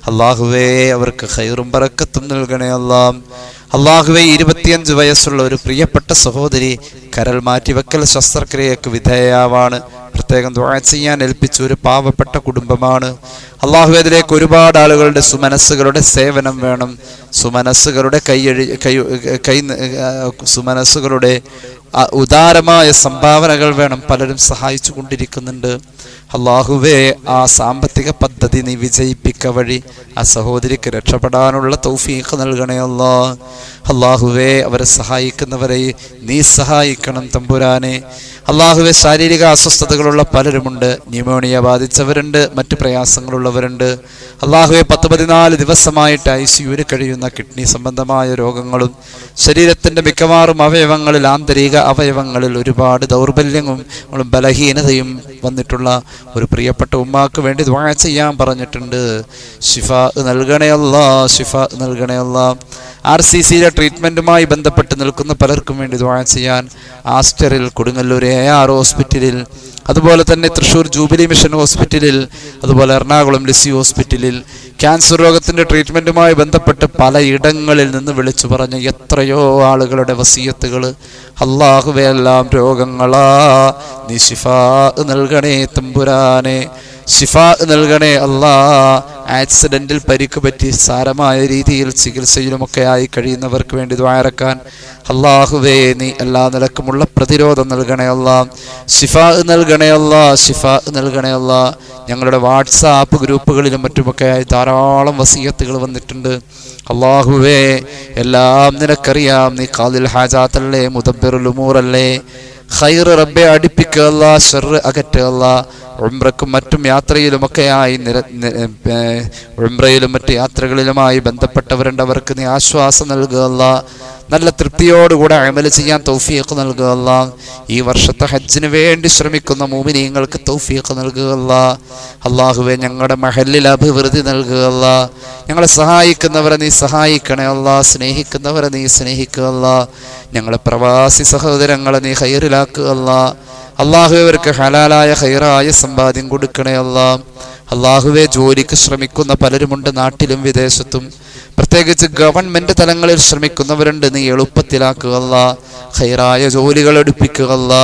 അല്ലാഹുവേ അവർക്ക് ഖൈറും ബറക്കത്തും നൽകണേ അല്ലാ. അല്ലാഹുവേ, 25 വയസ്സുള്ള ഒരു പ്രിയപ്പെട്ട സഹോദരി കരൾ മാറ്റിവെക്കൽ ശസ്ത്രക്രിയക്ക് വിധേയാവാണ്. പ്രത്യേകം ദുആ ചെയ്യാൻ ഏൽപ്പിച്ച ഒരു പാവപ്പെട്ട കുടുംബമാണ്. അല്ലാഹുവേ, അതിലേക്ക് ഒരുപാട് ആളുകളുടെ സുമനസ്സുകളുടെ സേവനം വേണം. സുമനസ്സുകളുടെ ഉദാരമായ സംഭാവനകൾ വേണം. പലരും സഹായിച്ചു കൊണ്ടിരിക്കുന്നുണ്ട്. അല്ലാഹുവേ, ആ സാമ്പത്തിക പദ്ധതി നീ വിജയിപ്പിക്ക വഴി ആ സഹോദരിക്ക് രക്ഷപ്പെടാനുള്ള തൗഫീഖ് നൽകണേ അല്ലാ. അല്ലാഹുവേ, അവരെ സഹായിക്കുന്നവരെ നീ സഹായിക്കണം തമ്പുരാനെ. അല്ലാഹുവേ, ശാരീരിക അസ്വസ്ഥതകളുള്ള പലരുമുണ്ട്. ന്യൂമോണിയ ബാധിച്ചവരുണ്ട്, മറ്റു പ്രയാസങ്ങളുള്ളവരുണ്ട്. അല്ലാഹുവേ, 10-14 ദിവസമായിട്ട് ICUവിൽ കഴിയുന്ന കിഡ്നി സംബന്ധമായ രോഗങ്ങളും ശരീരത്തിൻ്റെ മിക്കവാറും അവയവങ്ങളിൽ, ആന്തരിക അവയവങ്ങളിൽ ഒരുപാട് ദൗർബല്യങ്ങളും ബലഹീനതയും വന്നിട്ടുള്ള ഒരു പ്രിയപ്പെട്ട ഉമ്മാക്ക് വേണ്ടി ദുആ ചെയ്യാൻ പറഞ്ഞിട്ടുണ്ട്. ശിഫാ നൽകണേ അല്ലാ, ശിഫാ നൽകണേ അല്ലാ. RCCയിലെ ട്രീറ്റ്മെൻറ്റുമായി ബന്ധപ്പെട്ട് നിൽക്കുന്ന പലർക്കും വേണ്ടി ദുആ ചെയ്യാൻ ആസ്റ്ററിൽ, കൊടുങ്ങല്ലൂർ AR ഹോസ്പിറ്റലിൽ, അതുപോലെ തന്നെ തൃശ്ശൂർ ജൂബിലി മിഷൻ ഹോസ്പിറ്റലിൽ, അതുപോലെ എറണാകുളം ലിസി ഹോസ്പിറ്റലിൽ ക്യാൻസർ രോഗത്തിൻ്റെ ട്രീറ്റ്മെൻറ്റുമായി ബന്ധപ്പെട്ട് പലയിടങ്ങളിൽ നിന്ന് വിളിച്ചു പറഞ്ഞ എത്രയോ ആളുകളുടെ വസിയത്തുകൾ. അല്ലാഹുവേ, എല്ലാം രോഗങ്ങളാ, നീ ശിഫാ നൽകണേ തമ്പുരാനെ, ശിഫാ നൽകണേ അല്ലാ. ആക്സിഡൻറ്റിൽ പരിക്ക് പറ്റി സാരമായ രീതിയിൽ ചികിത്സയിലുമൊക്കെ ആയി കഴിയുന്നവർക്ക് വേണ്ടി ദ്വാരക്കാൻ അല്ലാഹുവേ, നീ എല്ലാ നിലക്കുമുള്ള പ്രതിരോധം നൽകണേ അല്ലാ. ശിഫാ നൽകണേ അല്ലാ, ശിഫാ നൽകണേ അല്ലാ. ഞങ്ങളുടെ വാട്സാപ്പ് ഗ്രൂപ്പുകളിലും മറ്റുമൊക്കെ ആയി ധാരാളം വസിയത്തുകൾ വന്നിട്ടുണ്ട്. അല്ലാഹുവേ, എല്ലാം നിനക്കറിയാം. നീ ഖാദിൽ ഹാജാത്തല്ലേ, മുദബ്ബിറുൽ ഉമൂറല്ലേ. ഖൈർ റബ്ബെ അടുപ്പിക്കുക അല്ലാ, ശർറ് അകറ്റുക അല്ലാ. ഉംറക്കും മറ്റും യാത്രയിലുമൊക്കെയായി ഉംറയിലും മറ്റു യാത്രകളിലുമായി ബന്ധപ്പെട്ടവരുണ്ട്. അവർക്ക് നീ ആശ്വാസം നൽകുക അല്ലാ. നല്ല തൃപ്തിയോടുകൂടെ അമല് ചെയ്യാൻ തൗഫീഖ് നൽകുക അല്ലാ. ഈ വർഷത്തെ ഹജ്ജിന് വേണ്ടി ശ്രമിക്കുന്ന മുഅ്മിനീങ്ങൾക്ക് തൗഫീഖ് നൽകുക അല്ലാ. അല്ലാഹുവേ, ഞങ്ങളുടെ മഹല്ലിൽ അഭിവൃദ്ധി നൽകുക അല്ലാ. ഞങ്ങളെ സഹായിക്കുന്നവരെ നീ സഹായിക്കണേ അല്ലാ. സ്നേഹിക്കുന്നവരെ നീ സ്നേഹിക്കുക അല്ലാ. ഞങ്ങളെ പ്രവാസി സഹോദരങ്ങളെ നീ ഖൈറിലാക്കുക അല്ലാ. അല്ലാഹുവേ, അവർക്ക് ഹലാലായ ഖൈറായ സമ്പാദ്യം കൊടുക്കണേ അല്ലാ. അല്ലാഹുവേ, ജോലിക്ക് ശ്രമിക്കുന്ന പലരുമുണ്ട്, നാട്ടിലും വിദേശത്തും. പ്രത്യേകിച്ച് ഗവൺമെൻറ് തലങ്ങളിൽ ശ്രമിക്കുന്നവരുണ്ട്. നീ എളുപ്പത്തിലാക്കുക അല്ലാ. ഖൈറായ ജോലികൾ എടുപ്പിക്കുക അല്ലാ.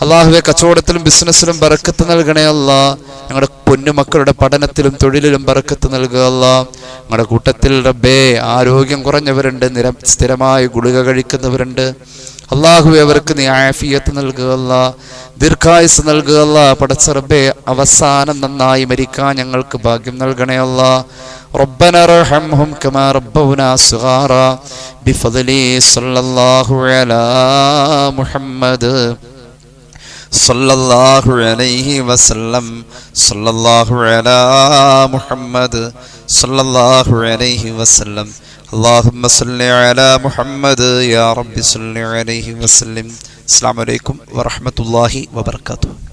അല്ലാഹുവേ, കച്ചവടത്തിലും ബിസിനസ്സിലും ബറക്കത്ത് നൽകണേ അല്ലാ. ഞങ്ങളുടെ പൊന്നുമക്കളുടെ പഠനത്തിലും തൊഴിലിലും ബറക്കത്ത് നൽകുക അല്ലാ. ഞങ്ങളുടെ കൂട്ടത്തിൽ റബ്ബേ ആരോഗ്യം കുറഞ്ഞവരുണ്ട്, സ്ഥിരമായി ഗുളിക കഴിക്കുന്നവരുണ്ട്. അല്ലാഹുവേ, അവർക്ക് നീ ആഫിയത്ത് നൽകുക അല്ലാ, ദീർഘായുസ് നൽകുക അല്ലാ. പടച്ച റബ്ബേ, അവസാനം നന്നായി മരിക്കാൻ ഞങ്ങൾക്ക് ഭാഗ്യം നൽകണേ അല്ലാ. റബ്ബനാ റഹംഹും കമാ റബ്ബൗനാ സഗാറാ ബിഫദ്ലി സല്ലല്ലാഹു അലാ മുഹമ്മദ് സല്ലല്ലാഹു അലൈഹി വസല്ലം സല്ലല്ലാഹു അലാ മുഹമ്മദ് സല്ലല്ലാഹു അലൈഹി വസല്ലം. اللهم صل على محمد يا رب صل عليه وسلم. السلام عليكم ورحمة الله وبركاته.